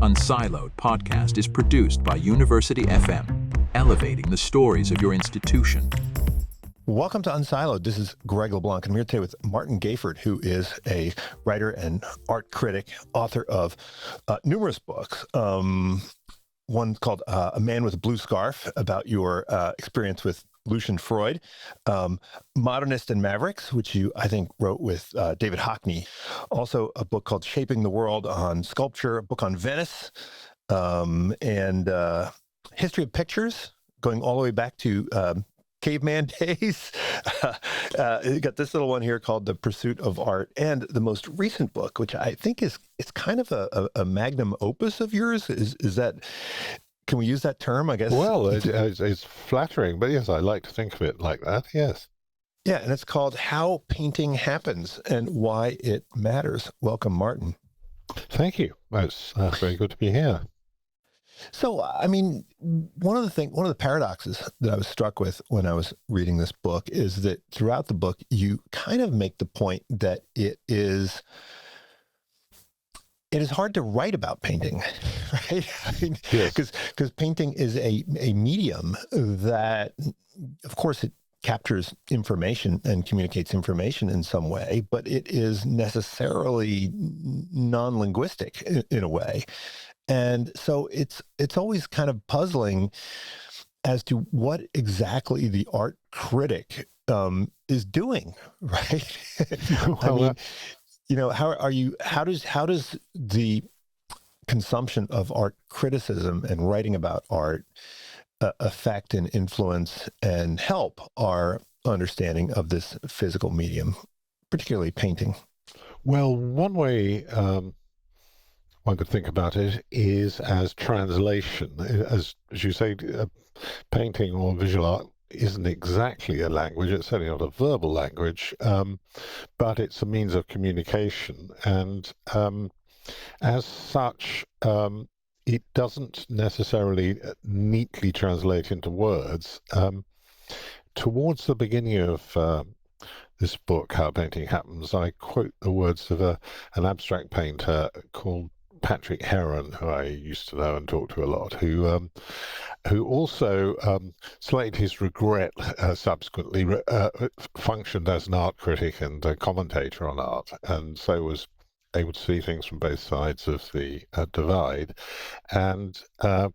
Unsiloed podcast is produced by University FM, elevating the stories of your institution. Welcome to Unsiloed. This is Greg LeBlanc, and I'm here today with Martin Gayford, who is a writer and art critic, author of numerous books. One called A Man with a Blue Scarf, about your experience with Lucian Freud, Modernist and Mavericks, which you, I think, wrote with David Hockney. Also a book called Shaping the World on Sculpture, a book on Venice, and History of Pictures, going all the way back to caveman days. You got this little one here called The Pursuit of Art, and the most recent book, which I think it's kind of a magnum opus of yours. Is that, can we use that term, I guess? Well, it's flattering, but yes, I like to think of it like that, yes. Yeah, and it's called How Painting Happens and Why It Matters. Welcome, Martin. Thank you. It's very good to be here. So, I mean, one of the paradoxes that I was struck with when I was reading this book is that throughout the book, you kind of make the point that it is hard to write about painting, right? I mean, yes. Because painting is a medium that, of course, it captures information and communicates information in some way, but it is necessarily non-linguistic in a way. And so it's always kind of puzzling as to what exactly the art critic is doing, right? Well, I mean, you know, how does the consumption of art criticism and writing about art affect and influence and help our understanding of this physical medium, particularly painting? Well, one way one could think about it is as translation. As you say, painting or visual art isn't exactly a language. It's certainly not a verbal language, but it's a means of communication. And as such, it doesn't necessarily neatly translate into words. Towards the beginning of this book, How Painting Happens, I quote the words of an abstract painter called Patrick Heron, who I used to know and talk to a lot, who also, slight his regret, subsequently functioned as an art critic and a commentator on art, and so was able to see things from both sides of the divide. And I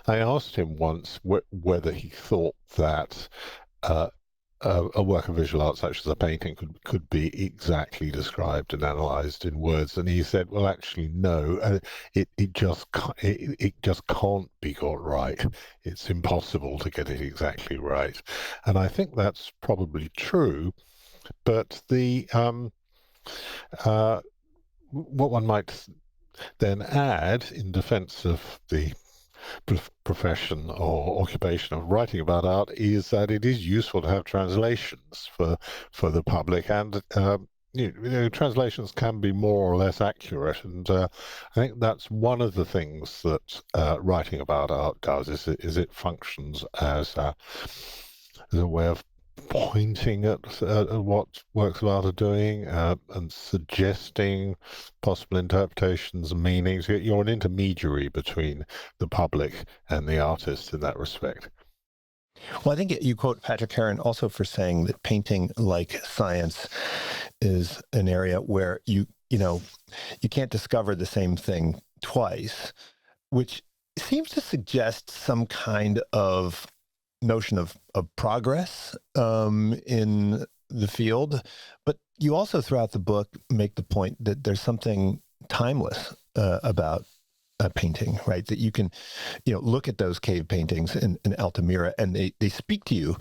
asked him once whether he thought that a work of visual art such as a painting could be exactly described and analyzed in words, and he said, well, actually no, it just can't be got right. It's impossible to get it exactly right. And I think that's probably true, but the what one might then add in defense of the profession or occupation of writing about art is that it is useful to have translations for the public, and translations can be more or less accurate, and I think that's one of the things that writing about art does, is it functions as a way of pointing at what works of art are doing and suggesting possible interpretations and meanings. You're an intermediary between the public and the artist in that respect. Well, I think you quote Patrick Heron also for saying that painting, like science, is an area where you can't discover the same thing twice, which seems to suggest some kind of notion of progress in the field. But you also throughout the book make the point that there's something timeless about a painting, right? That you can, look at those cave paintings in Altamira, and they speak to you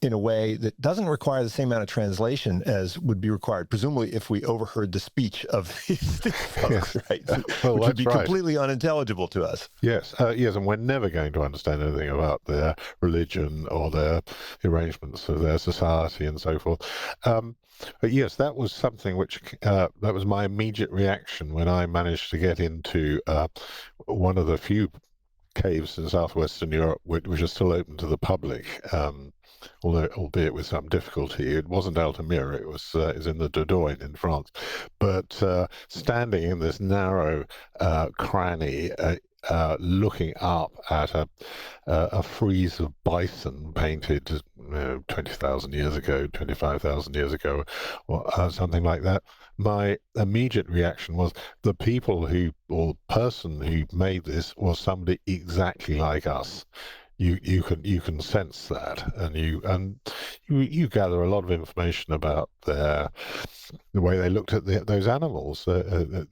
in a way that doesn't require the same amount of translation as would be required, presumably, if we overheard the speech of these folks, right? Well, which would be right. completely unintelligible to us. Yes, and we're never going to understand anything about their religion or their arrangements of their society and so forth. But yes, that was something which, that was my immediate reaction when I managed to get into one of the few caves in southwestern Europe, which are still open to the public, although albeit with some difficulty. It wasn't Altamira; it was in the Dordogne in France. But standing in this narrow cranny, looking up at a frieze of bison painted 20,000 years ago, 25,000 years ago, or something like that. My immediate reaction was the people or person who made this was somebody exactly like us. You can sense that, and you gather a lot of information about the way they looked at those animals, the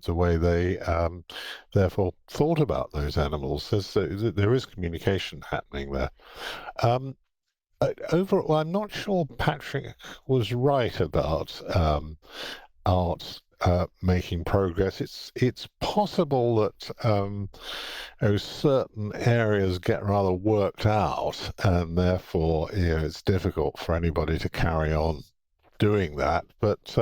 way they therefore thought about those animals. There is communication happening there. Overall, I'm not sure Patrick was right about art making progress. It's possible that certain areas get rather worked out, and therefore it's difficult for anybody to carry on doing that. But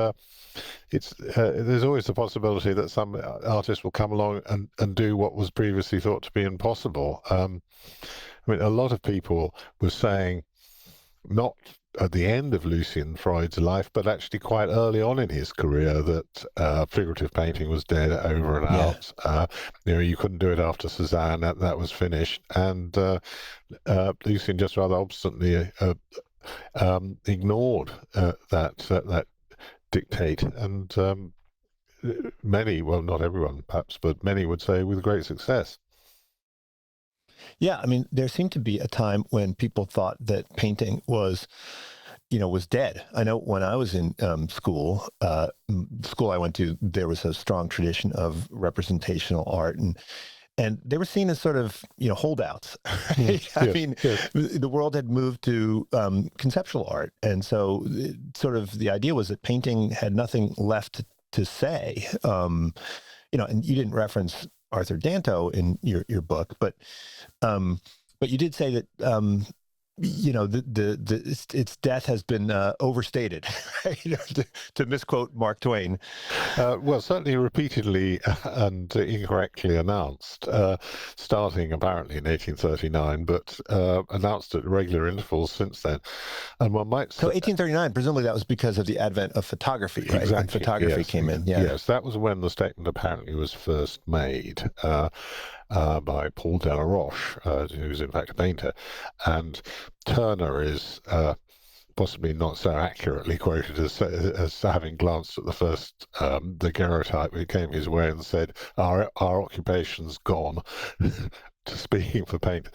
there's always the possibility that some artist will come along and do what was previously thought to be impossible. I mean, a lot of people were saying, not at the end of Lucian Freud's life, but actually quite early on in his career, that figurative painting was dead over and out. You couldn't do it after Cézanne; that was finished. And Lucian just rather obstinately ignored that dictate, and many, well, not everyone perhaps, but many would say with great success. Yeah, I mean, there seemed to be a time when people thought that painting was dead. I know when I was in school I went to, there was a strong tradition of representational art, and they were seen as sort of, holdouts. Right? I mean, the world had moved to conceptual art. And so the idea was that painting had nothing left to say. And you didn't reference Arthur Danto in your book, but you did say that, its death has been overstated, to misquote Mark Twain. Well, certainly repeatedly and incorrectly announced, starting apparently in 1839, but announced at regular intervals since then. And one might say, so 1839, presumably that was because of the advent of photography, right? Exactly. When photography came in. Yeah. Yes, that was when the statement apparently was first made. By Paul Delaroche, who's in fact a painter, and Turner is possibly not so accurately quoted as having glanced at the first daguerreotype that came his way and said, "Our occupation's gone." Speaking for paint,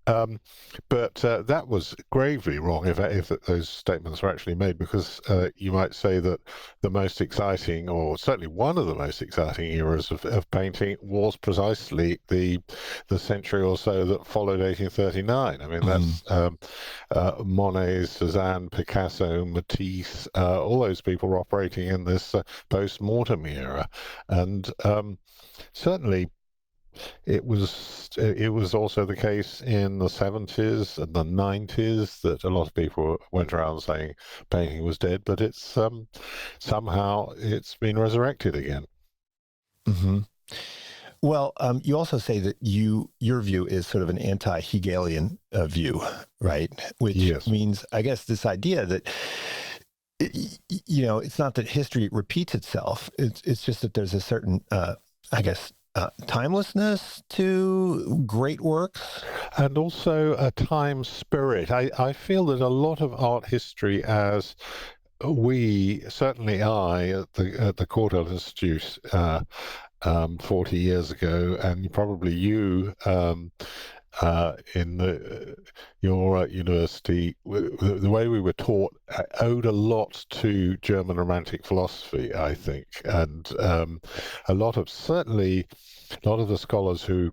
but that was gravely wrong if those statements were actually made, because you might say that the most exciting, or certainly one of the most exciting eras of painting was precisely the century or so that followed 1839. I mean, that's Monet, Cézanne, Picasso, Matisse, all those people were operating in this post-mortem era, and certainly it was also the case in the 70s and the 90s that a lot of people went around saying painting was dead, but it's somehow it's been resurrected again. Mm-hmm. Well, you also say that your view is sort of an anti-Hegelian view, right? Which means, I guess, this idea that it's not that history repeats itself. It's just that there's a certain, timelessness to great works, and also a time spirit. I feel that a lot of art history, as certainly I at the Courtauld Institute 40 years ago, and probably you in your university, the way we were taught owed a lot to German Romantic philosophy, I think, and a lot of the scholars who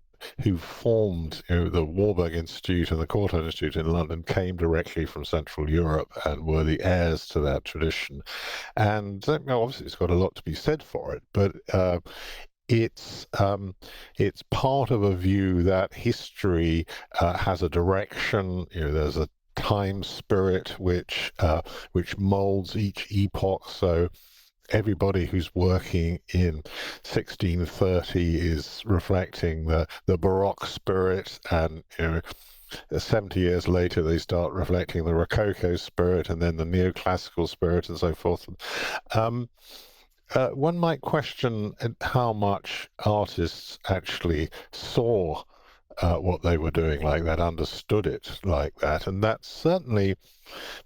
formed the Warburg Institute and the Courtauld Institute in London came directly from Central Europe and were the heirs to that tradition. And obviously it's got a lot to be said for it, but it's part of a view that history has a direction. There's a time spirit which molds each epoch. So everybody who's working in 1630 is reflecting the Baroque spirit, and 70 years later they start reflecting the Rococo spirit, and then the neoclassical spirit, and so forth. One might question how much artists actually saw what they were doing like that, understood it like that, and that's certainly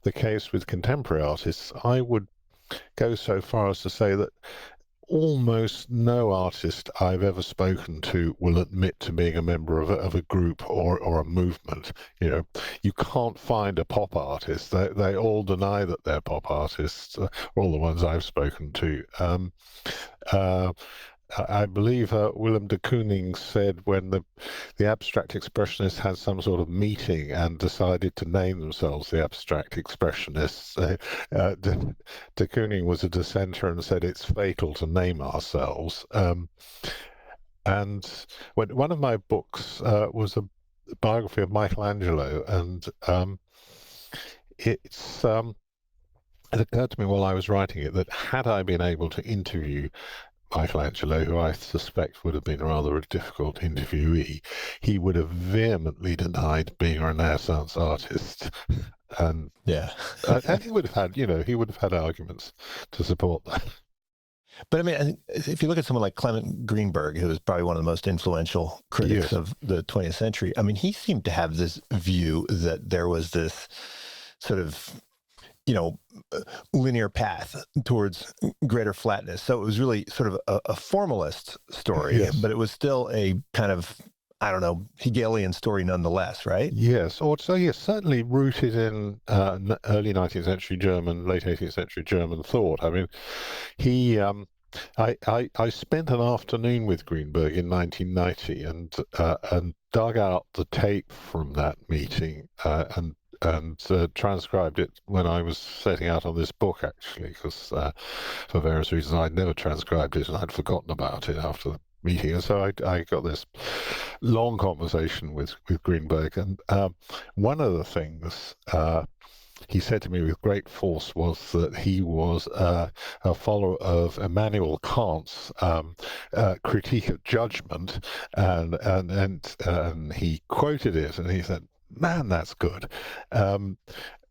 the case with contemporary artists. I would go so far as to say that almost no artist I've ever spoken to will admit to being a member of a group or a movement. You can't find a pop artist. They all deny that they're pop artists, all the ones I've spoken to. I believe Willem de Kooning said when the abstract expressionists had some sort of meeting and decided to name themselves the abstract expressionists, de Kooning was a dissenter and said it's fatal to name ourselves. And one of my books was a biography of Michelangelo, and it occurred to me while I was writing it that had I been able to interview Michelangelo, who I suspect would have been rather a difficult interviewee, he would have vehemently denied being a Renaissance artist, and and he would have had arguments to support that. But I mean, I think if you look at someone like Clement Greenberg, who was probably one of the most influential critics of the 20th century, I mean, he seemed to have this view that there was this sort of linear path towards greater flatness. So it was really sort of a formalist story, but it was still a kind of, I don't know, Hegelian story nonetheless, right? Yes, certainly rooted in early 19th century German, late 18th century German thought. I mean, he, I spent an afternoon with Greenberg in 1990 and dug out the tape from that meeting and transcribed it when I was setting out on this book, actually, because for various reasons I'd never transcribed it and I'd forgotten about it after the meeting. And so I got this long conversation with Greenberg. And one of the things he said to me with great force was that he was a follower of Immanuel Kant's critique of judgment, and he quoted it, and he said, "Man, that's good."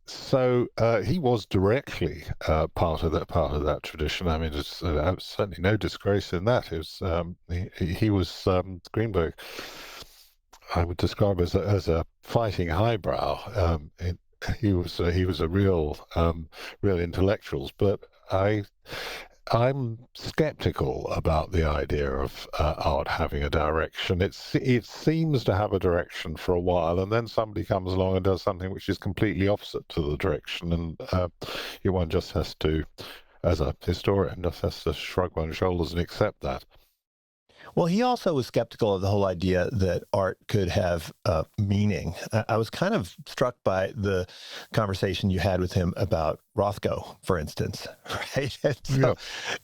So he was directly part of that tradition. I mean, there's certainly no disgrace in that. It was he was Greenberg. I would describe as a fighting highbrow. He was a real intellectuals, but I'm skeptical about the idea of art having a direction. It seems to have a direction for a while, and then somebody comes along and does something which is completely opposite to the direction, and one just has to, as a historian, just has to shrug one's shoulders and accept that. Well, he also was skeptical of the whole idea that art could have meaning. I was kind of struck by the conversation you had with him about Rothko, for instance, right? And so,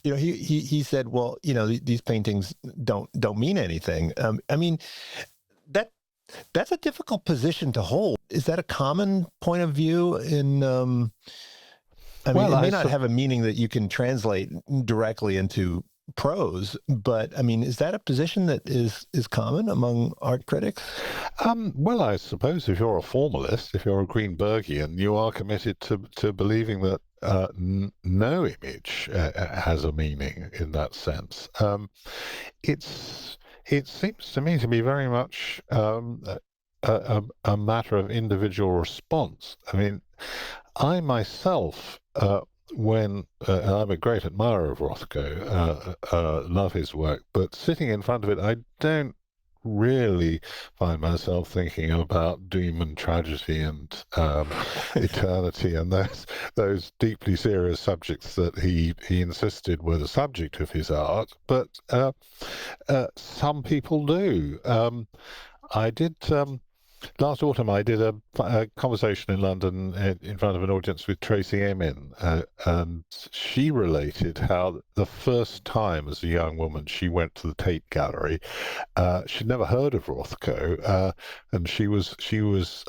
he said, well, these paintings don't mean anything. I mean, that's a difficult position to hold. Is that a common point of view in? It may not have a meaning that you can translate directly into prose, but I mean, is that a position that is common among art critics? Well, I suppose if you're a formalist, if you're a Greenbergian, you are committed to believing that no image has a meaning in that sense. It seems to me to be very much a matter of individual response. I mean, I myself, when I'm a great admirer of Rothko, love his work, but sitting in front of it, I don't really find myself thinking about doom and tragedy and eternity and those deeply serious subjects that he insisted were the subject of his art. But some people do. I did. Last autumn, I did a conversation in London in front of an audience with Tracy Emin, and she related how the first time as a young woman she went to the Tate Gallery, she'd never heard of Rothko, and she was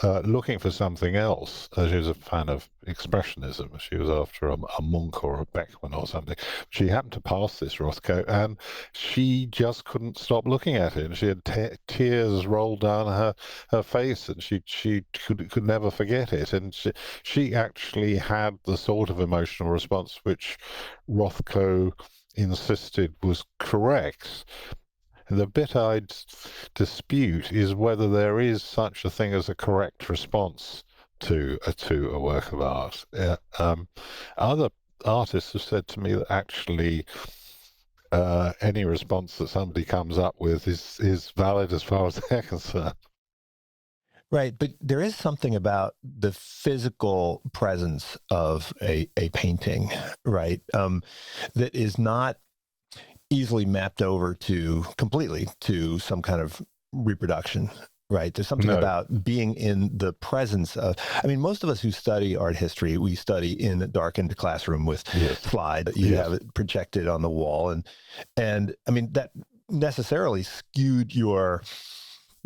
looking for something else. She was a fan of expressionism. She was after a Munch or a Beckmann or something. She happened to pass this Rothko, and she just couldn't stop looking at it. And she had tears rolled down her face, and she could never forget it. And she actually had the sort of emotional response which Rothko insisted was correct. The bit I'd dispute is whether there is such a thing as a correct response to a work of art. Other artists have said to me that actually any response that somebody comes up with is valid as far as they're concerned. Right, but there is something about the physical presence of a painting, right, that is not easily mapped over completely to some kind of reproduction, right? There's something about being in the presence of, I mean, most of us who study art history, we study in a darkened classroom with slides. You have it projected on the wall. And I mean, that necessarily skewed your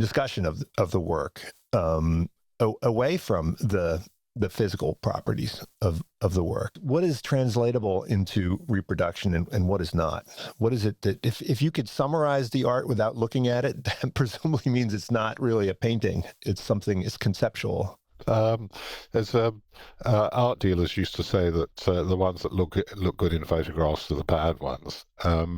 discussion of the work away from the physical properties of the work. What is translatable into reproduction and what is not? What is it that, if you could summarize the art without looking at it, that presumably means it's not really a painting. It's conceptual. There's art dealers used to say that the ones that look good in photographs are the bad ones. I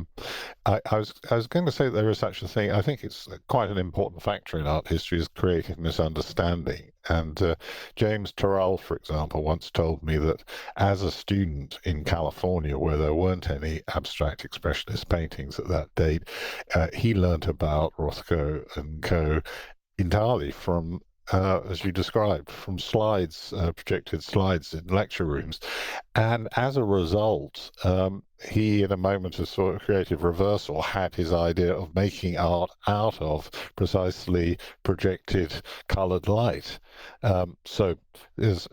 was going to say that there is such a thing. I think it's quite an important factor in art history is creative misunderstanding. And James Turrell, for example, once told me that as a student in California, where there weren't any abstract expressionist paintings at that date, he learnt about Rothko and co. entirely from as you described, from slides, projected slides in lecture rooms. And as a result, he, in a moment of sort of creative reversal, had his idea of making art out of precisely projected colored light. So it's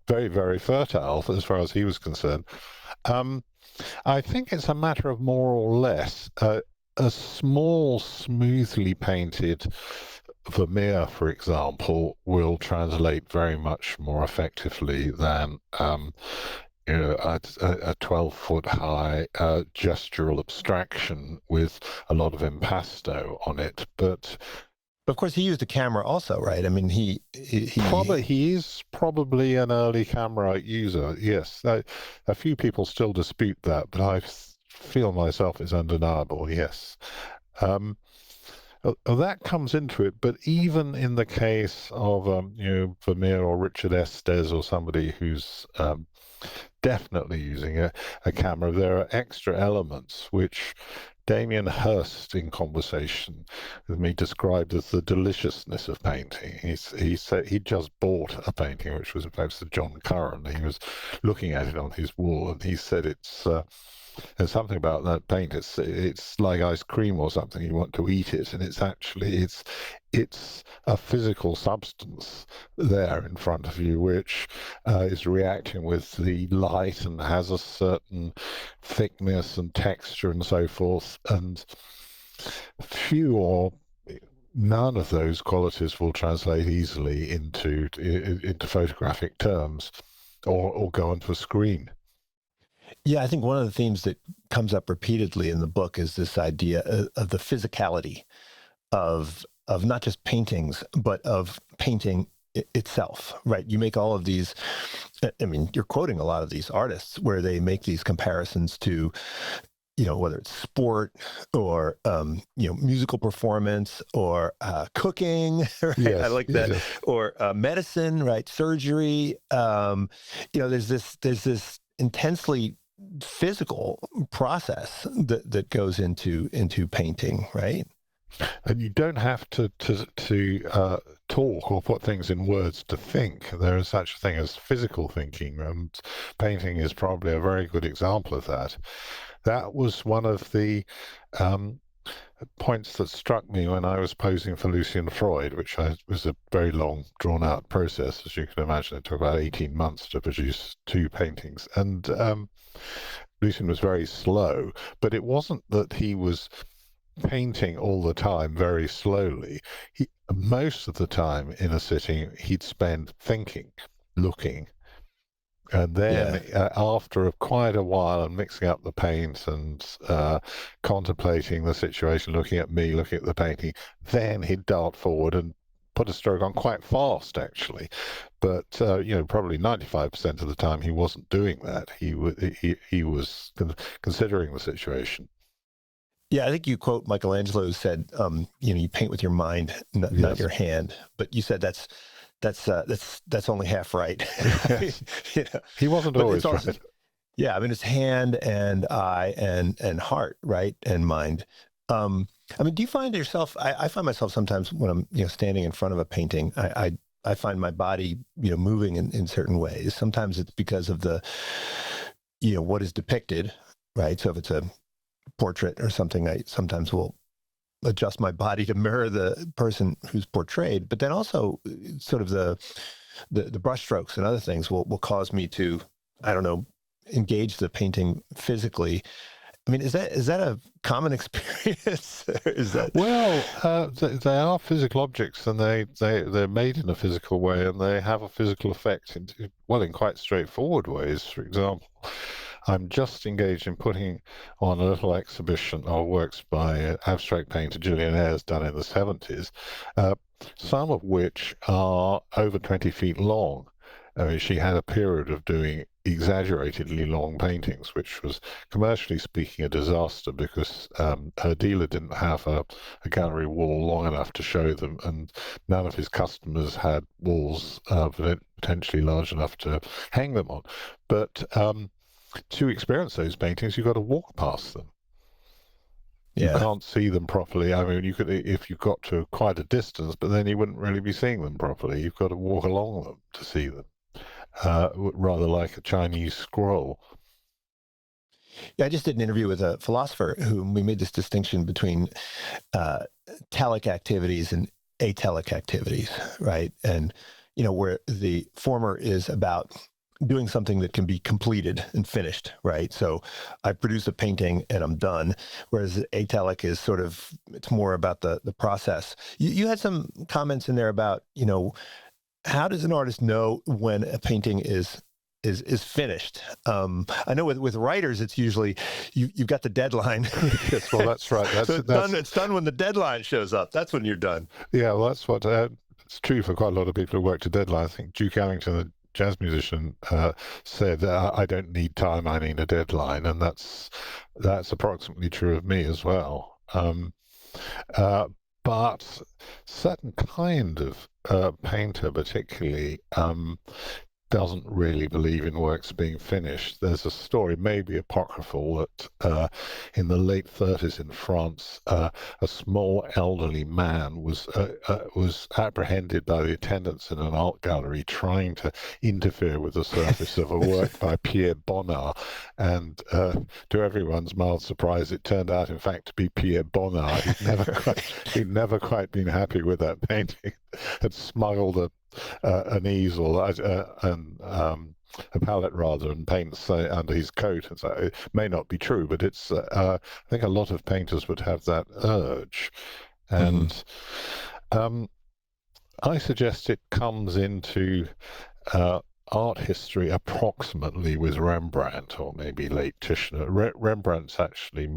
very, very fertile as far as he was concerned. I think it's a matter of more or less. A small, smoothly painted Vermeer, for example, will translate very much more effectively than a 12-foot high gestural abstraction with a lot of impasto on it. But of course, he used a camera also, right? I mean, he is probably an early camera user. Yes, a few people still dispute that, but I feel myself is undeniable. Yes. That comes into it, but even in the case of Vermeer or Richard Estes or somebody who's definitely using a camera, there are extra elements which Damien Hirst, in conversation with me, described as the deliciousness of painting. He said he'd just bought a painting which was about to John Curran. He was looking at it on his wall, and he said there's something about that paint. It's like ice cream or something. You want to eat it, and it's a physical substance there in front of you, which is reacting with the light and has a certain thickness and texture and so forth. And few or none of those qualities will translate easily into photographic terms or go onto a screen. Yeah, I think one of the themes that comes up repeatedly in the book is this idea of the physicality of not just paintings, but of painting itself, right? You make all of these, I mean, you're quoting a lot of these artists where they make these comparisons to, whether it's sport or, musical performance or cooking, right? Yes, I like that. Or medicine, right? Surgery. There's this intensely physical process that goes into painting, right? And you don't have to talk or put things in words to think. There is such a thing as physical thinking, and painting is probably a very good example of that. That was one of the points that struck me when I was posing for Lucian Freud, which was a very long, drawn-out process, as you can imagine. It took about 18 months to produce 2 paintings. And Lucian was very slow, but it wasn't that he was painting all the time very slowly. Most of the time in a sitting, he'd spend thinking, looking, And then after quite a while and mixing up the paint and contemplating the situation, looking at me, looking at the painting, then he'd dart forward and put a stroke on quite fast, actually. But, probably 95% of the time he wasn't doing that. He was considering the situation. Yeah, I think you quote Michelangelo, who said, you paint with your mind, not your hand. But you said that's only half right. Yes. He wasn't always right. Yeah, I mean, it's hand and eye and heart, right, and mind. Do you find yourself? I find myself sometimes when I'm standing in front of a painting, I find my body moving in certain ways. Sometimes it's because of the what is depicted, right? So if it's a portrait or something, I sometimes will adjust my body to mirror the person who's portrayed. But then also sort of the brushstrokes and other things will cause me to, I don't know, engage the painting physically. I mean, is that a common experience? Is that they are physical objects, and they're made in a physical way, and they have a physical effect in quite straightforward ways. For example, I'm just engaged in putting on a little exhibition of works by abstract painter Julian Ayres done in the 70s, some of which are over 20 feet long. I mean, she had a period of doing exaggeratedly long paintings, which was, commercially speaking, a disaster because her dealer didn't have a gallery wall long enough to show them, and none of his customers had walls potentially large enough to hang them on. But to experience those paintings, you've got to walk past them. Yeah. You can't see them properly. I mean, you could if you got to quite a distance, but then you wouldn't really be seeing them properly. You've got to walk along them to see them, rather like a Chinese scroll. Yeah, I just did an interview with a philosopher whom we made this distinction between telic activities and atelic activities, right? And, where the former is about doing something that can be completed and finished, right? So I produce a painting and I'm done, whereas atelic is sort of, it's more about the process. You had some comments in there about, how does an artist know when a painting is finished? I know with writers, it's usually you've got the deadline. Yes, well, that's right. It's done when the deadline shows up. That's when you're done. Yeah, well, that's what it's true for quite a lot of people who work to deadline. I think Duke Ellington, the jazz musician, said, "I don't need time; I need a deadline," and that's approximately true of me as well. But certain kind of painter, particularly, doesn't really believe in works being finished. There's a story, maybe apocryphal, that in the late 30s in France, a small elderly man was apprehended by the attendants in an art gallery trying to interfere with the surface of a work by Pierre Bonnard, and to everyone's mild surprise, it turned out, in fact, to be Pierre Bonnard. He'd never quite been happy with that painting, had smuggled an easel and a palette rather, and paint under his coat. And so it may not be true, but it's I think a lot of painters would have that urge, and I suggest it comes into art history approximately with Rembrandt, or maybe late Titian. Rembrandt's actually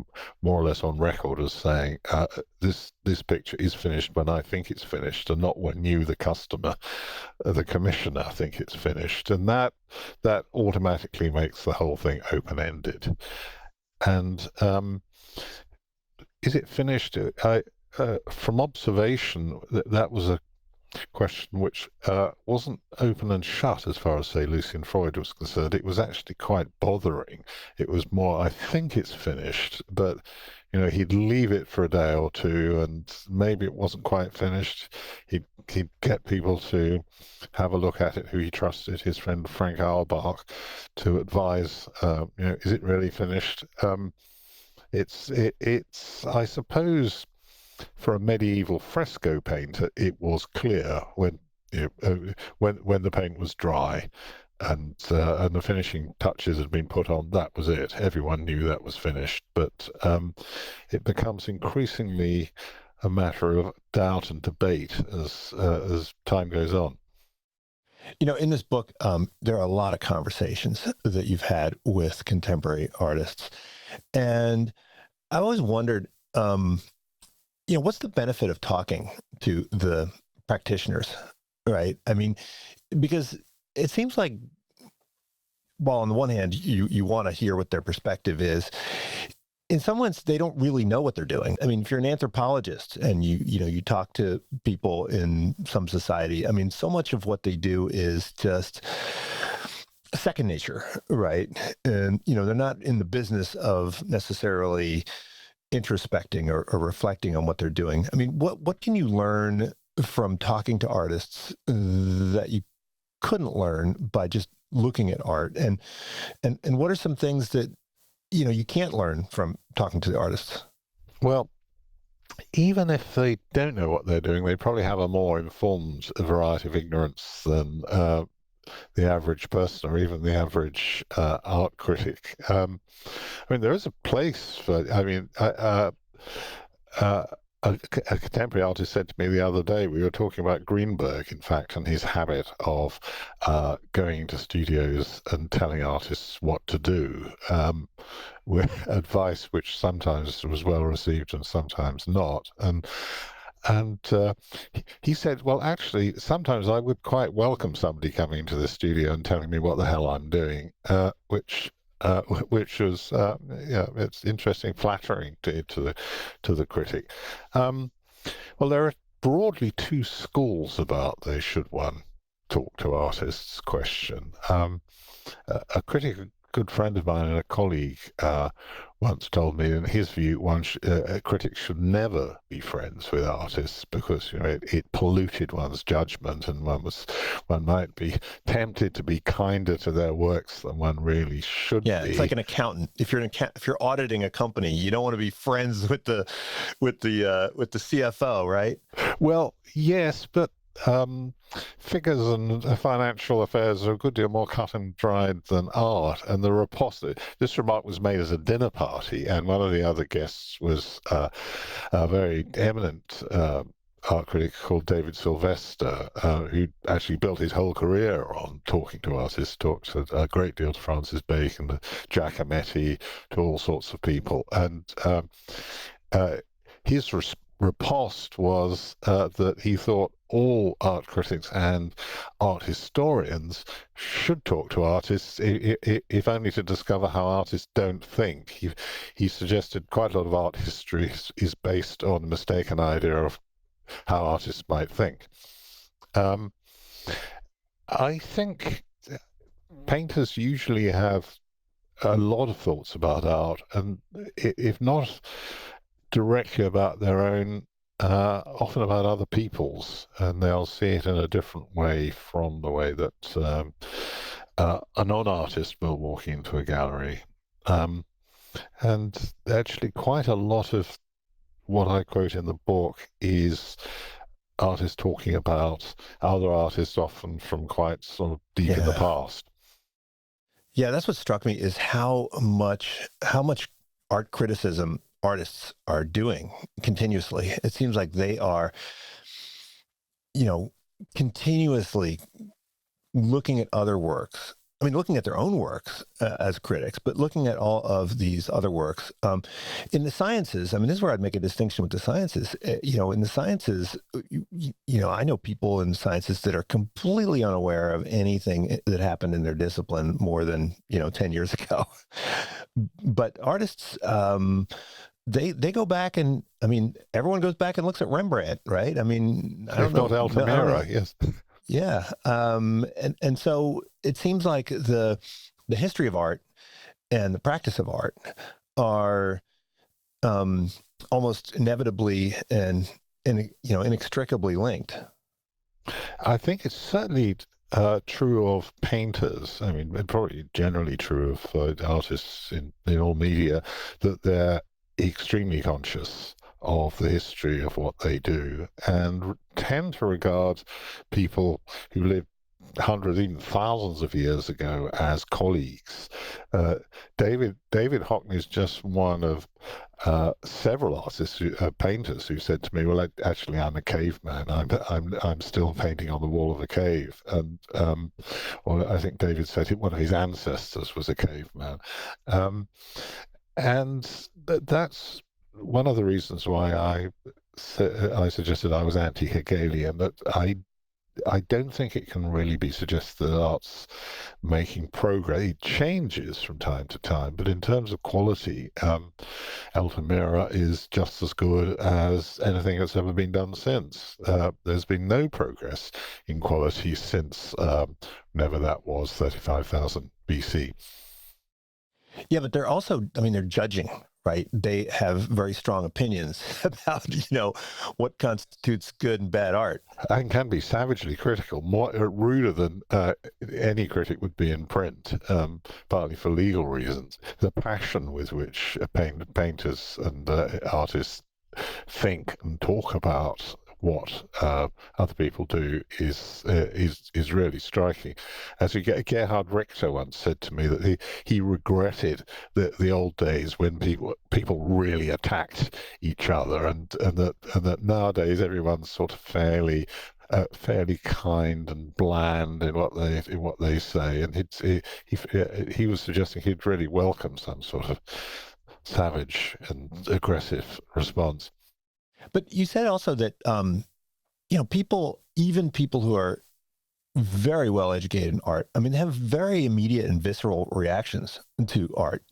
more or less on record as saying, this picture is finished when I think it's finished, and not when you, the customer, the commissioner, think it's finished. And that automatically makes the whole thing open-ended. And is it finished? From observation, that was a question which wasn't open and shut as far as, say, Lucian Freud was concerned. It was actually quite bothering. It was more, I think it's finished, but he'd leave it for a day or two, and maybe it wasn't quite finished. He'd get people to have a look at it who he trusted, his friend Frank Auerbach, to advise, is it really finished? It's I suppose, for a medieval fresco painter, it was clear when the paint was dry and the finishing touches had been put on. That was it. Everyone knew that was finished. But it becomes increasingly a matter of doubt and debate as time goes on. In this book, there are a lot of conversations that you've had with contemporary artists. And I always wondered, what's the benefit of talking to the practitioners, right? I mean, because it seems like, well, on the one hand, you want to hear what their perspective is. In some ways, they don't really know what they're doing. I mean, if you're an anthropologist and you talk to people in some society, I mean, so much of what they do is just second nature, right? And, they're not in the business of necessarily introspecting or reflecting on what they're doing. I mean, what can you learn from talking to artists that you couldn't learn by just looking at art? And what are some things that you can't learn from talking to the artists? Well, even if they don't know what they're doing, they probably have a more informed variety of ignorance than the average person or even the average art critic. I mean, there is a place for, a contemporary artist said to me the other day, we were talking about Greenberg, in fact, and his habit of going to studios and telling artists what to do, with advice which sometimes was well received and sometimes not. And he said, well, actually, sometimes I would quite welcome somebody coming into the studio and telling me what the hell I'm doing, which was, it's interesting, flattering to the critic. Well, there are broadly two schools about they should one talk to artists question. A critic, a good friend of mine and a colleague, once told me, in his view, a critic should never be friends with artists because it polluted one's judgment, and one might be tempted to be kinder to their works than one really should be. Yeah, it's like an accountant. If you're auditing a company, you don't want to be friends with the CFO, right? Well, yes, but figures and financial affairs are a good deal more cut and dried than art. And this remark was made as a dinner party, and one of the other guests was a very eminent art critic called David Sylvester, who actually built his whole career on talking to artists, talked a great deal to Francis Bacon, to Giacometti, to all sorts of people. And his riposte was that he thought all art critics and art historians should talk to artists, if only to discover how artists don't think. He suggested quite a lot of art history is based on a mistaken idea of how artists might think. I think painters usually have a lot of thoughts about art, and if not directly about their own, often about other people's, and they'll see it in a different way from the way that a non-artist will walk into a gallery. And actually quite a lot of what I quote in the book is artists talking about other artists, often from quite sort of deep in the past. Yeah, that's what struck me, is how much art criticism artists are doing continuously. It seems like they are, continuously looking at other works. I mean, looking at their own works as critics, but looking at all of these other works. In the sciences, I mean, this is where I'd make a distinction with the sciences. In the sciences, I know people in the sciences that are completely unaware of anything that happened in their discipline more than, 10 years ago. But artists, they go back, and I mean, everyone goes back and looks at Rembrandt, right? I mean, I don't know. Not Altamira, yes. Yeah. And so it seems like the history of art and the practice of art are almost inevitably and inextricably linked. I think it's certainly true of painters. I mean, probably generally true of artists in all media, that they're extremely conscious of the history of what they do and tend to regard people who lived hundreds, even thousands of years ago as colleagues. David Hockney is just one of several artists, painters, who said to me, "Well, actually, I'm a caveman. I'm still painting on the wall of a cave." And or I think David said one of his ancestors was a caveman, and that's one of the reasons why I suggested I was anti-Hegelian. That I don't think it can really be suggested that art's making progress. It changes from time to time, but in terms of quality, Altamira is just as good as anything that's ever been done since. There's been no progress in quality since whenever that was, 35,000 BC. Yeah, but they're also, I mean, they're judging, right? They have very strong opinions about, what constitutes good and bad art. And can be savagely critical, more ruder than any critic would be in print, partly for legal reasons. The passion with which painters and artists think and talk about what other people do is really striking. As Gerhard Richter once said to me that he regretted the old days when people really attacked each other, and that nowadays everyone's sort of fairly kind and bland in what they say, and he was suggesting he'd really welcome some sort of savage and aggressive response. But you said also that, even people who are very well educated in art, I mean, they have very immediate and visceral reactions to art.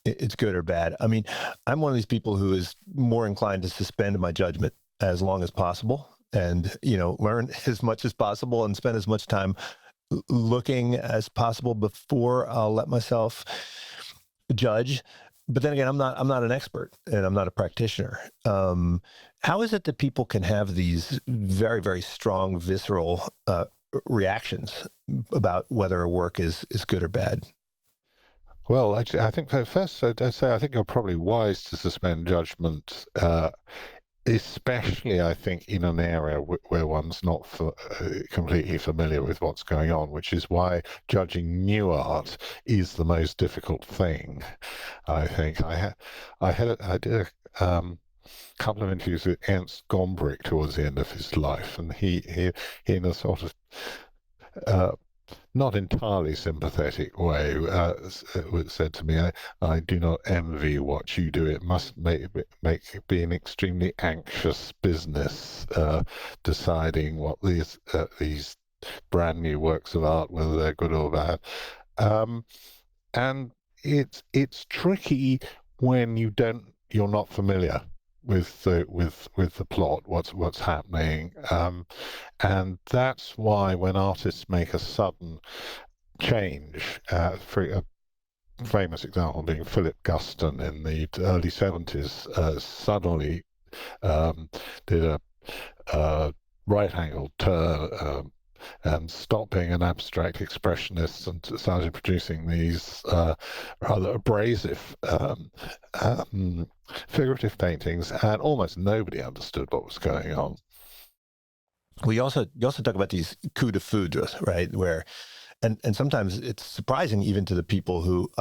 It's good or bad. I mean, I'm one of these people who is more inclined to suspend my judgment as long as possible and, learn as much as possible and spend as much time looking as possible before I'll let myself judge. But then again, I'm not an expert and I'm not a practitioner. How is it that people can have these very, very strong visceral reactions about whether a work is good or bad? Well, actually, I think first I'd say I think you're probably wise to suspend judgment, especially I think in an area where one's not completely familiar with what's going on, which is why judging new art is the most difficult thing. I think I did a couple of interviews with Ernst Gombrich towards the end of his life, and he in a sort of not entirely sympathetic way said to me, I do not envy what you do. It must be an extremely anxious business deciding what these brand new works of art, whether they're good or bad. And it's tricky when you're not familiar with the plot, what's happening, and that's why when artists make a sudden change, for a famous example being Philip Guston in the early 70s, suddenly did a right-angled turn and stopped being an abstract expressionist and started producing these rather abrasive figurative paintings, and almost nobody understood what was going on. Well, you also talk about these coups de foudre, right? Where, and sometimes it's surprising even to the people who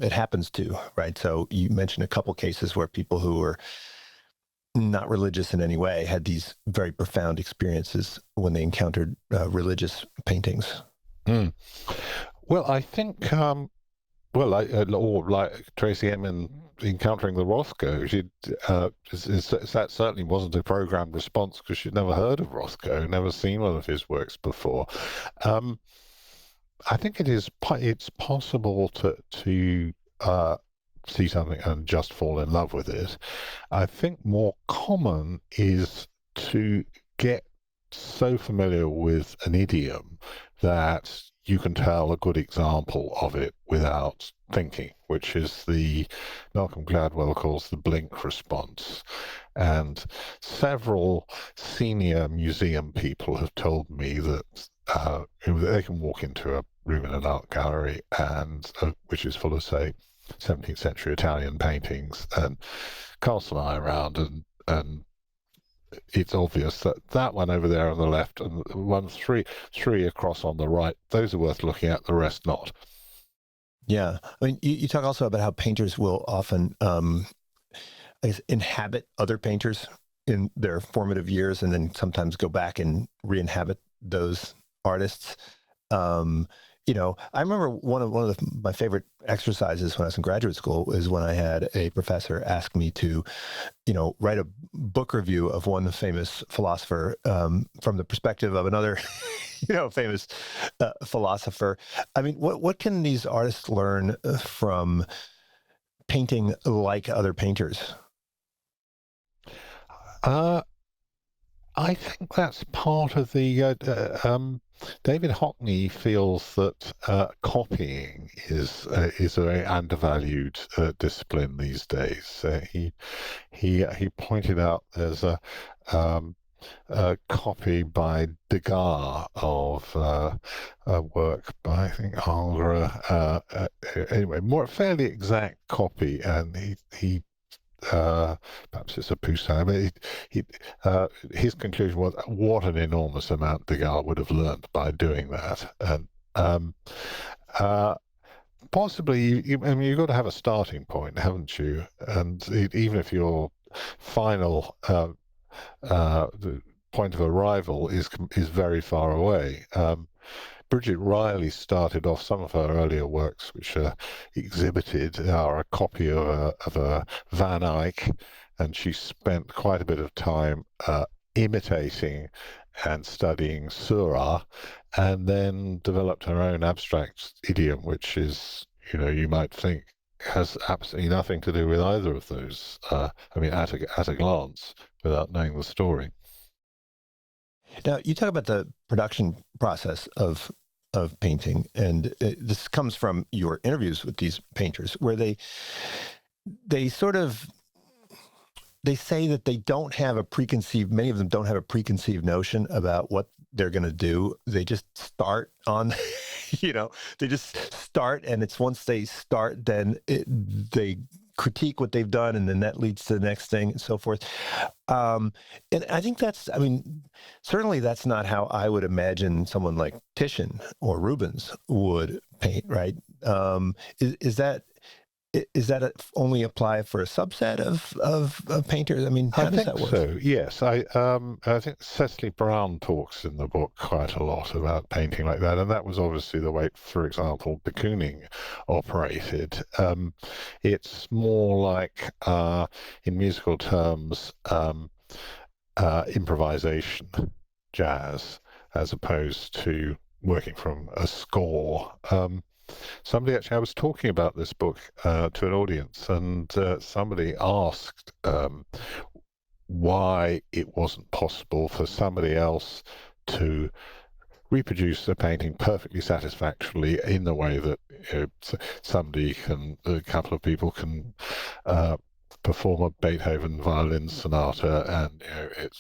it happens to, right? So you mentioned a couple cases where people who were not religious in any way had these very profound experiences when they encountered religious paintings. Well, I think, or like Tracy Emin encountering the Rothko, that certainly wasn't a programmed response because she'd never heard of Rothko, never seen one of his works before. I think it's possible to see something and just fall in love with it. I think more common is to get so familiar with an idiom that you can tell a good example of it without thinking, which is the Malcolm Gladwell calls the blink response. And several senior museum people have told me that they can walk into a room in an art gallery and which is full of, say, 17th century Italian paintings, and cast an eye around, and it's obvious that one over there on the left and one three across on the right, those are worth looking at, the rest not. Yeah. I mean, you talk also about how painters will often I guess, inhabit other painters in their formative years, and then sometimes go back and re-inhabit those artists. I remember my favorite exercises when I was in graduate school is when I had a professor ask me to, write a book review of one famous philosopher from the perspective of another, famous philosopher. I mean, what can these artists learn from painting like other painters? I think that's part of the. David Hockney feels that copying is a very undervalued discipline these days. He pointed out there's a copy by Degas of a work by, I think, Ingres. Anyway, more fairly exact copy, and he perhaps it's a Poussin, but his conclusion was what an enormous amount Degas would have learned by doing that. And possibly, I mean, you've got to have a starting point, haven't you? And even if your final the point of arrival is very far away. Bridget Riley started off some of her earlier works, which are exhibited, are a copy of a Van Eyck, and she spent quite a bit of time imitating and studying Seurat, and then developed her own abstract idiom, which is, you might think has absolutely nothing to do with either of those. I mean, at a glance, without knowing the story. Now, you talk about the production process of painting, and this comes from your interviews with these painters, where they say that they don't have a preconceived, many of them don't have a preconceived notion about what they're going to do. They just start on, they just start, and it's once they start, then they critique what they've done, and then that leads to the next thing and so forth. And I think certainly that's not how I would imagine someone like Titian or Rubens would paint, right? Is that only apply for a subset of painters? I mean, how does that work? So, yes. I think Cecily Brown talks in the book quite a lot about painting like that, and that was obviously the way, for example, de Kooning operated. It's more like, in musical terms, improvisation, jazz, as opposed to working from a score. Somebody actually, I was talking about this book to an audience, and somebody asked why it wasn't possible for somebody else to reproduce a painting perfectly satisfactorily in the way that a couple of people can perform a Beethoven violin sonata, and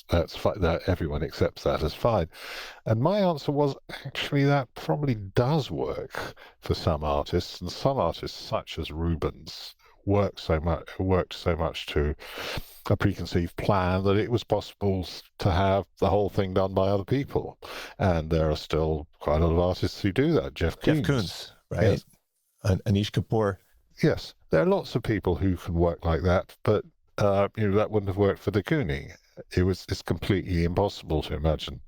that everyone accepts that as fine. And my answer was, actually, that probably does work for some artists, and some artists, such as Rubens, worked so much to a preconceived plan that it was possible to have the whole thing done by other people. And there are still quite a lot of artists who do that. Jeff Koons, right? Yes. Anish Kapoor. Yes, there are lots of people who can work like that, but that wouldn't have worked for de Kooning. It's completely impossible to imagine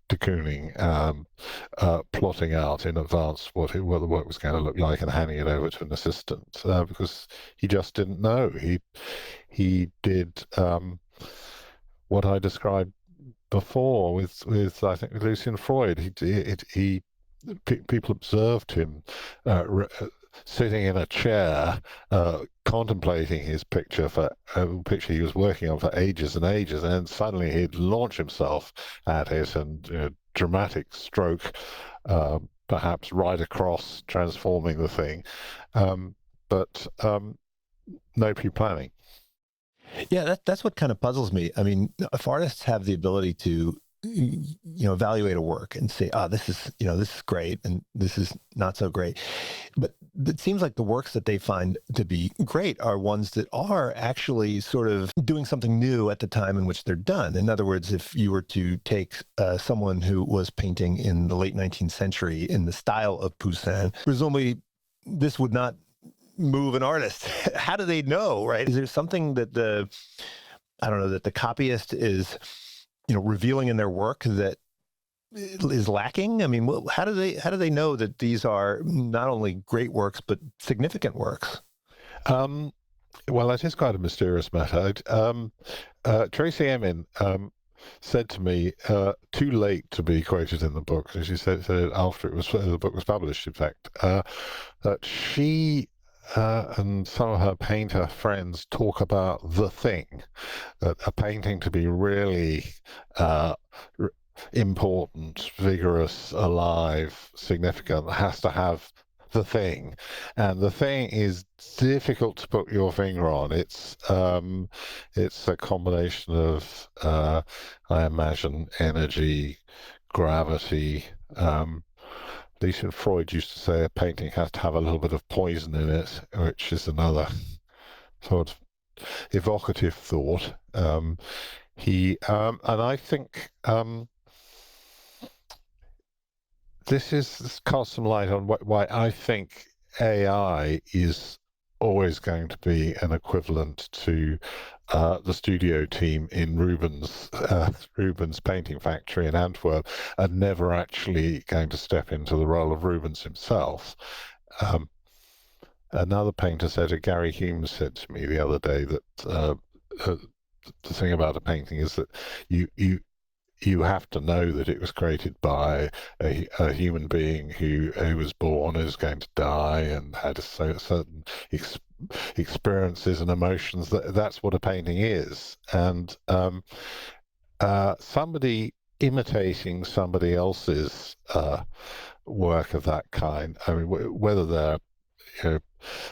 de Kooning plotting out in advance what the work was going to look like and handing it over to an assistant, because he just didn't know. He did what I described before with I think Lucian Freud. People observed him sitting in a chair, contemplating his picture he was working on for ages and ages, and then suddenly he'd launch himself at it, and dramatic stroke, perhaps right across, transforming the thing, but no pre-planning. Yeah, that's what kind of puzzles me. I mean, if artists have the ability to evaluate a work and say, this is great and this is not so great, but it seems like the works that they find to be great are ones that are actually sort of doing something new at the time in which they're done. In other words, if you were to take someone who was painting in the late 19th century in the style of Poussin, presumably this would not move an artist. How do they know, right? Is there something that that the copyist is, revealing in their work that is lacking? I mean, how do they know that these are not only great works but significant works? Well, that is quite a mysterious matter. Tracy Emin said to me, too late to be quoted in the book, as she said after the book was published, in fact, that she and some of her painter friends talk about the thing, that a painting to be really important, vigorous, alive, significant, has to have the thing, and the thing is difficult to put your finger on. It's a combination of I imagine energy, gravity. Lucian Freud used to say a painting has to have a little bit of poison in it, which is another sort of evocative thought. And I think this casts some light on why I think AI is always going to be an equivalent to the studio team in Rubens' painting factory in Antwerp, and never actually going to step into the role of Rubens himself. Another painter said, Gary Hume said to me the other day, that the thing about a painting is that you have to know that it was created by a human being who was born, is going to die, and had certain experiences and emotions. That's what a painting is. And somebody imitating somebody else's work of that kind, I mean, whether they're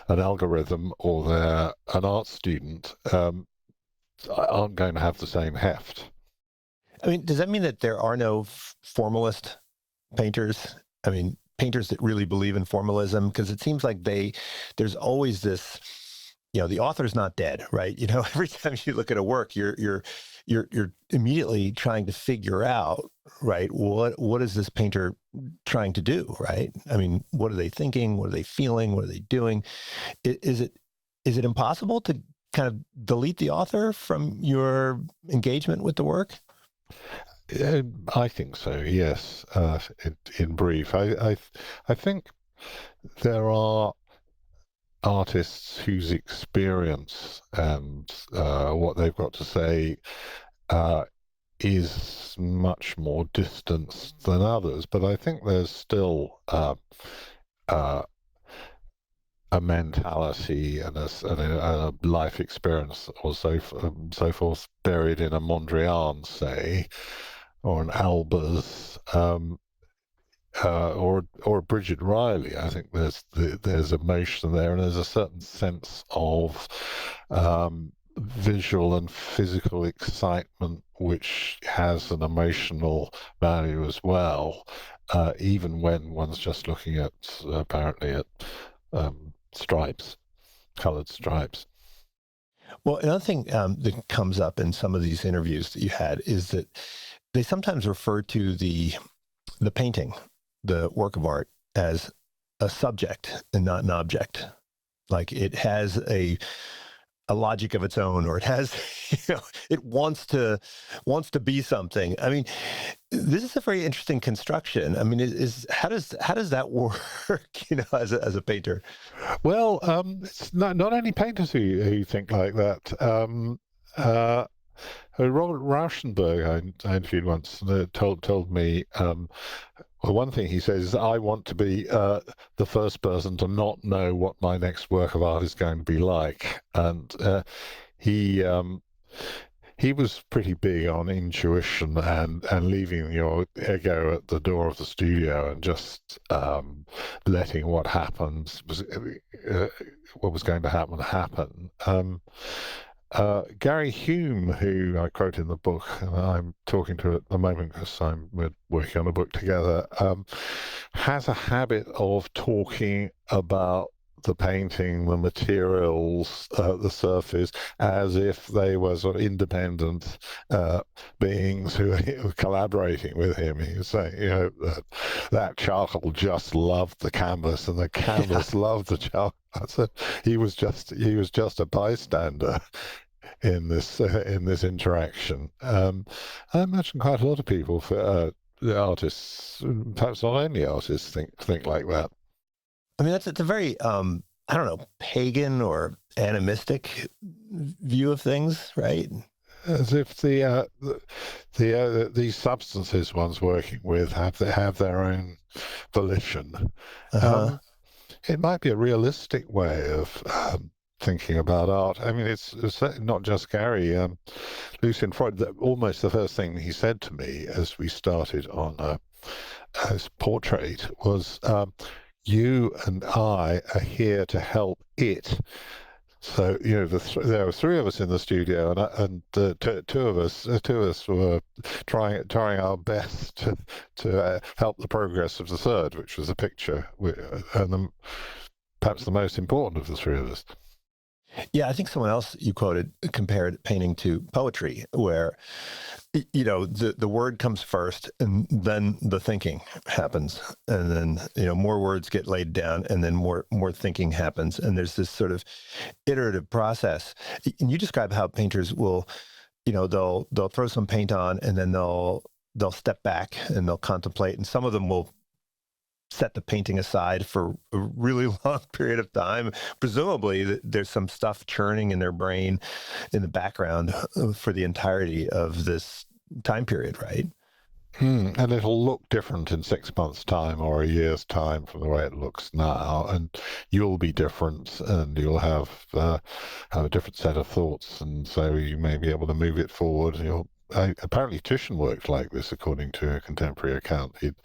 an algorithm or they're an art student, aren't going to have the same heft. I mean, does that mean that there are no formalist painters? I mean, painters that really believe in formalism? Because it seems like there's always this, the author's not dead, right? Every time you look at a work, you're immediately trying to figure out, right, what is this painter trying to do, right? I mean, what are they thinking? What are they feeling? What are they doing? Is it impossible to kind of delete the author from your engagement with the work? I think so, yes. In brief, I think there are artists whose experience and what they've got to say is much more distanced than others, but I think there's still a mentality and a life experience or so forth buried in a Mondrian, say, or an Albers, or a Bridget Riley. I think there's emotion there, and there's a certain sense of visual and physical excitement which has an emotional value as well, even when one's just looking at apparently at colored stripes. Well, another thing that comes up in some of these interviews that you had is that they sometimes refer to the painting, the work of art, as a subject and not an object. Like it has a logic of its own, or it has, it wants to be something. I mean, this is a very interesting construction. I mean, how does that work? As a painter. Well, it's not only painters who think like that. Robert Rauschenberg, I interviewed once, told me. Well, one thing he says is, I want to be the first person to not know what my next work of art is going to be like. And he was pretty big on intuition and leaving your ego at the door of the studio and just letting what happens what was going to happen. Gary Hume, who I quote in the book, and I'm talking to at the moment because we're working on a book together, has a habit of talking about the painting, the materials, the surface, as if they were sort of independent beings who were collaborating with him. He was saying, that charcoal just loved the canvas, and the canvas loved the charcoal. So he was just a bystander in this interaction. I imagine quite a lot of people, for the artists, perhaps not only artists, think like that. I mean, it's a very I don't know, pagan or animistic view of things, right? As if these substances one's working with have their own volition. Uh-huh. It might be a realistic way of thinking about art. I mean, it's not just Gary. Lucian Freud, almost the first thing he said to me as we started on his portrait was, you and I are here to help it. So, there were three of us in the studio, and two of us were trying our best to help the progress of the third, which was a picture, and perhaps the most important of the three of us. Yeah, I think someone else you quoted compared painting to poetry, where the word comes first, and then the thinking happens, and then more words get laid down, and then more thinking happens, and there's this sort of iterative process. And you describe how painters will, they'll throw some paint on, and then they'll step back and they'll contemplate, and some of them will set the painting aside for a really long period of time. Presumably, there's some stuff churning in their brain in the background for the entirety of this time period, right? And it'll look different in 6 months' time or a year's time from the way it looks now, and you'll be different, and you'll have a different set of thoughts, and so you may be able to move it forward. Apparently Titian worked like this, according to a contemporary account. He'd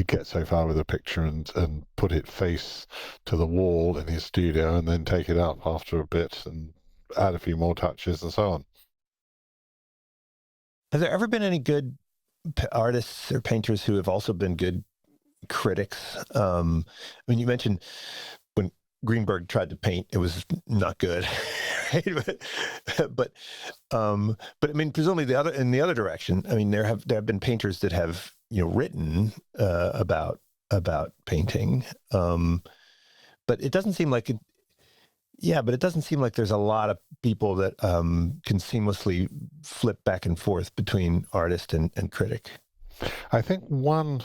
get so far with a picture and put it face to the wall in his studio, and then take it up after a bit and add a few more touches and so on. Have there ever been any good artists or painters who have also been good critics? I mean, you mentioned when Greenberg tried to paint, it was not good. Right? But I mean, presumably in the other direction, I mean, there have been painters that have written about painting, but it doesn't seem like it. Yeah, but it doesn't seem like there's a lot of people that can seamlessly flip back and forth between artist and critic. I think one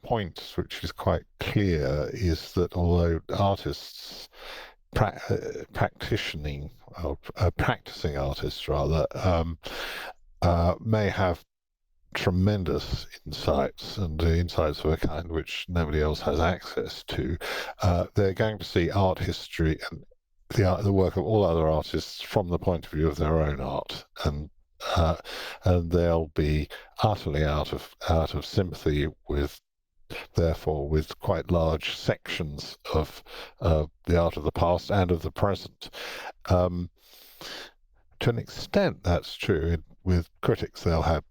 point which is quite clear is that although artists practicing artists rather may have tremendous insights, and insights of a kind which nobody else has access to, they're going to see art history and the work of all other artists from the point of view of their own art, and they'll be utterly out of sympathy with, therefore, with quite large sections of the art of the past and of the present. To an extent, that's true. With critics, they'll have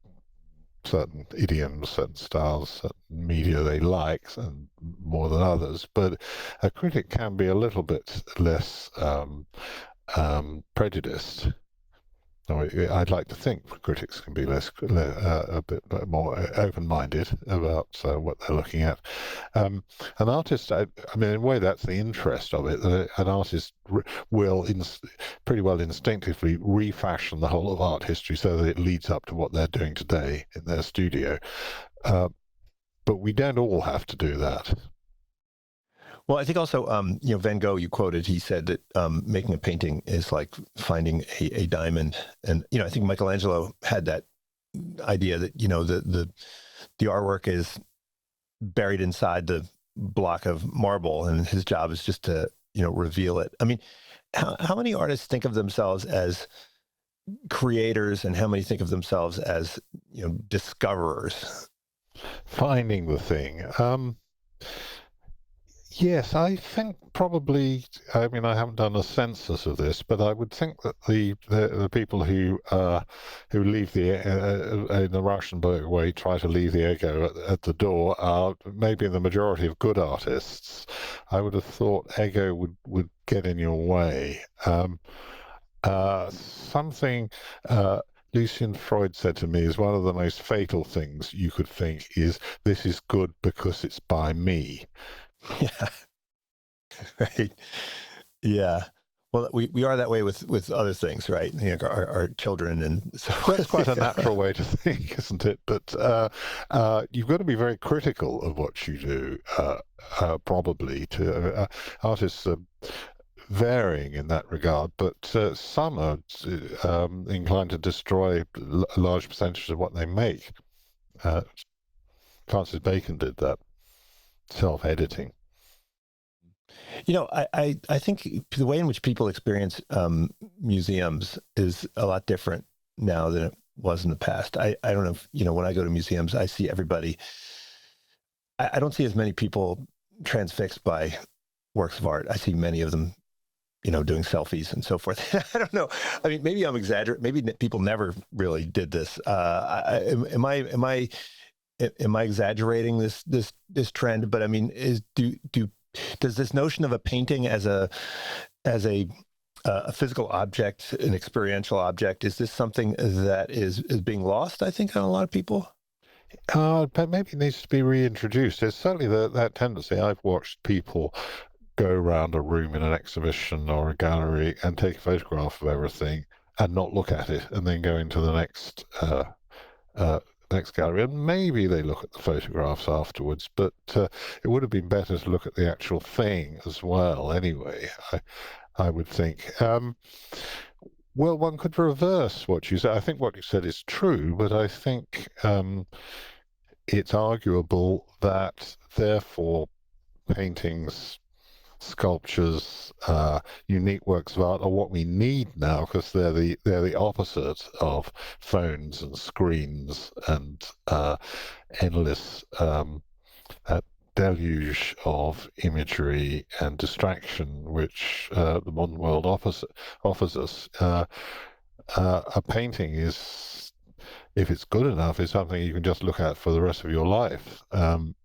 certain idioms, certain styles, certain media they like, and more than others. But a critic can be a little bit less prejudiced. I'd like to think critics can be a bit more open-minded about what they're looking at. An artist, I mean, in a way, that's the interest of it. That an artist will pretty well instinctively refashion the whole of art history so that it leads up to what they're doing today in their studio. But we don't all have to do that. Well, I think also, Van Gogh, you quoted, he said that making a painting is like finding a diamond. And, I think Michelangelo had that idea that, the artwork is buried inside the block of marble, and his job is just to, reveal it. I mean, how many artists think of themselves as creators, and how many think of themselves as, discoverers? Finding the thing. Yes, I think probably. I mean, I haven't done a census of this, but I would think that the people who leave in the Rauschenberg way, try to leave the ego at the door, are maybe the majority of good artists. I would have thought ego would get in your way. Something Lucian Freud said to me is one of the most fatal things you could think is, this is good because it's by me. Yeah. Right. Yeah. Well, we are that way with other things, right? You know, our children and so That's quite a yeah. natural way to think, isn't it? But you've got to be very critical of what you do, probably. To artists are varying in that regard, but some are inclined to destroy a large percentage of what they make. Uh, Francis Bacon did that, self-editing. You know, I think the way in which people experience museums is a lot different now than it was in the past. I don't know if, you know, when I go to museums, I see everybody. I don't see as many people transfixed by works of art. I see many of them, you know, doing selfies and so forth. I don't know. I mean, maybe I'm exaggerating. Maybe people never really did this. Am I exaggerating this trend? But I mean, does this notion of a painting as a physical object, an experiential object, is this something that is being lost, I think, on a lot of people? But maybe it needs to be reintroduced. There's certainly that tendency. I've watched people go around a room in an exhibition or a gallery and take a photograph of everything and not look at it, and then go into the next gallery, and maybe they look at the photographs afterwards. But it would have been better to look at the actual thing as well. Anyway, I would think. Well, one could reverse what you said. I think what you said is true, but I think it's arguable that therefore paintings, sculptures, unique works of art are what we need now, because they're the opposite of phones and screens and endless deluge of imagery and distraction which the modern world offers us. A painting is, if it's good enough, is something you can just look at for the rest of your life. And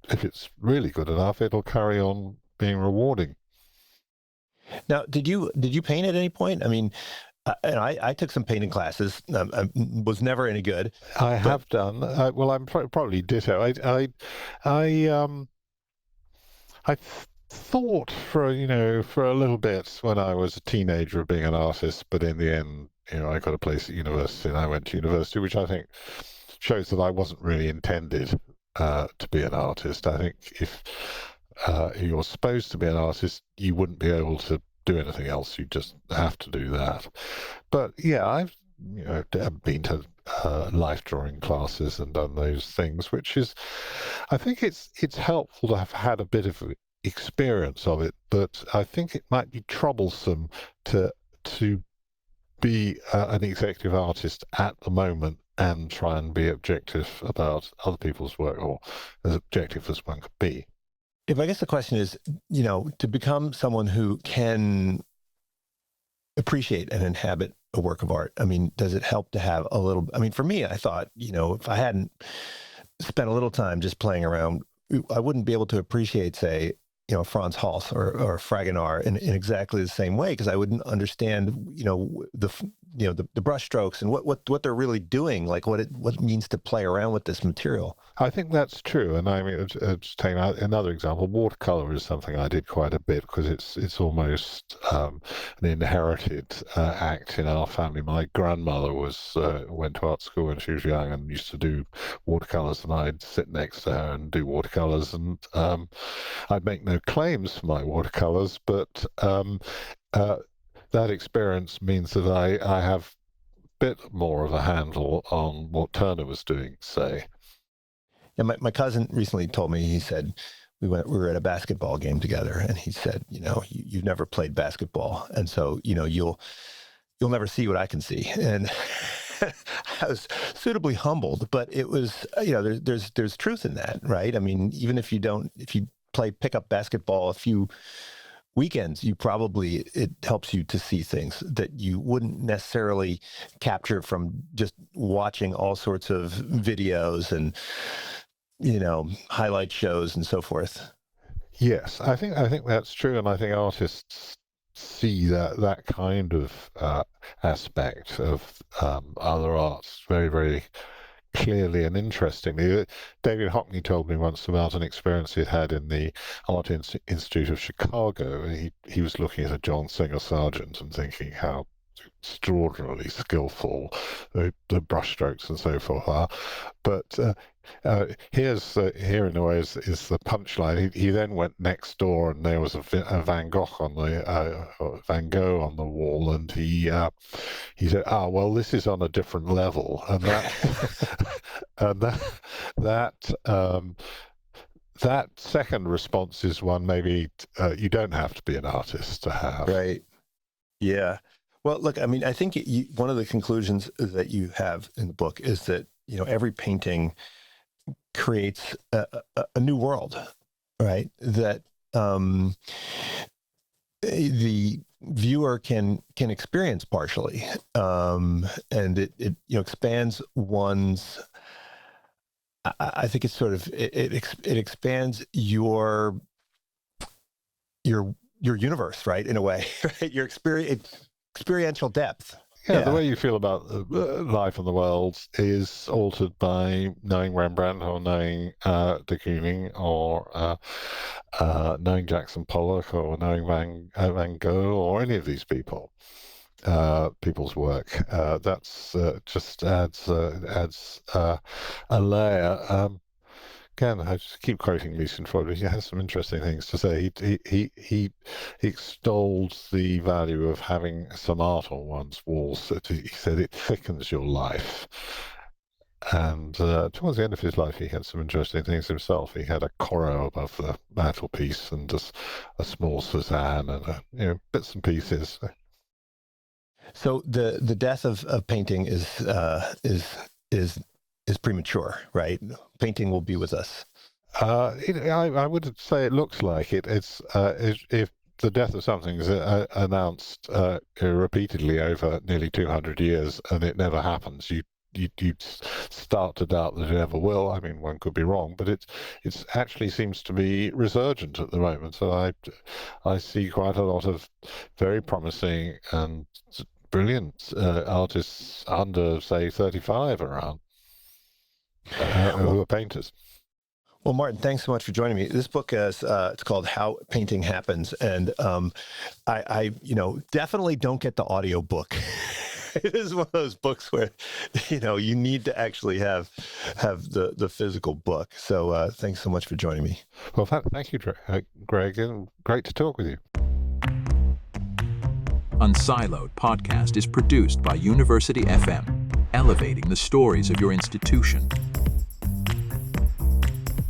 if it's really good enough, it'll carry on being rewarding. Now, did you paint at any point? I mean, and I took some painting classes. I was never any good, I but have done. Well, I'm probably ditto. I thought for a little bit when I was a teenager of being an artist, but in the end, I got a place at university, and I went to university, which I think shows that I wasn't really intended to be an artist. I think if you're supposed to be an artist, you wouldn't be able to do anything else. You just have to do that. But yeah, I've been to life drawing classes and done those things, which is, I think it's helpful to have had a bit of experience of it, but I think it might be troublesome to be an executive artist at the moment and try and be objective about other people's work, or as objective as one could be. if I guess the question is, to become someone who can appreciate and inhabit a work of art, I mean, does it help to have a little? I mean, for me, I thought, if I hadn't spent a little time just playing around, I wouldn't be able to appreciate, say, Franz Hals or Fragonard in exactly the same way, because I wouldn't understand, the brush strokes and what they're really doing, like what it means to play around with this material. I think that's true, and I mean, to take another example, watercolor is something I did quite a bit because it's almost an inherited act in our family. My grandmother went to art school when she was young and used to do watercolors, and I'd sit next to her and do watercolors, and I'd make no claims for my watercolors, but that experience means that I have a bit more of a handle on what Turner was doing, say. And my cousin recently told me, he said, we were at a basketball game together, and he said, you've never played basketball, and so, you'll never see what I can see. And I was suitably humbled, but it was, there's truth in that, right? I mean, even if you play pickup basketball a few weekends, it helps you to see things that you wouldn't necessarily capture from just watching all sorts of videos and, highlight shows and so forth. Yes, I think that's true, and I think artists see that kind of aspect of other arts very, very clearly and interestingly. David Hockney told me once about an experience he'd had in the Institute of Chicago. He was looking at a John Singer Sargent and thinking how extraordinarily skillful the brushstrokes and so forth are. But here in a way is the punchline. He then went next door, and there was a Van Gogh on Van Gogh on the wall, and he said, "Ah, well, this is on a different level," and that second response is one maybe you don't have to be an artist to have. Right. Yeah. Well, look, I mean, I think one of the conclusions that you have in the book is that, every painting creates a new world, right? That the viewer can experience partially, and it expands one's. I think it's sort of it expands your universe, right? In a way, right? Your experiential depth. Yeah, the way you feel about life and the world is altered by knowing Rembrandt or knowing de Kooning or knowing Jackson Pollock or knowing Van Gogh or any of these people's work. That's just adds a layer. Again, I just keep quoting Lucian Freud, but he has some interesting things to say. He extolled the value of having some art on one's walls. He said it thickens your life. And towards the end of his life, he had some interesting things himself. He had a Corot above the mantelpiece and just a small Cézanne and bits and pieces. So the death of painting is premature, right? Painting will be with us. I would say it looks like it. It's if the death of something is announced repeatedly over nearly 200 years and it never happens, you start to doubt that it ever will. I mean, one could be wrong, but it actually seems to be resurgent at the moment. So I see quite a lot of very promising and brilliant artists under, say, 35 around. Who are painters. Well, Martin, thanks so much for joining me. This book is it's called How Painting Happens, and I definitely don't get the audio book. It is one of those books where you need to actually have the physical book. So thanks so much for joining me. Well, thank you, Greg, and great to talk with you. Unsiloed podcast is produced by University FM, elevating the stories of your institution.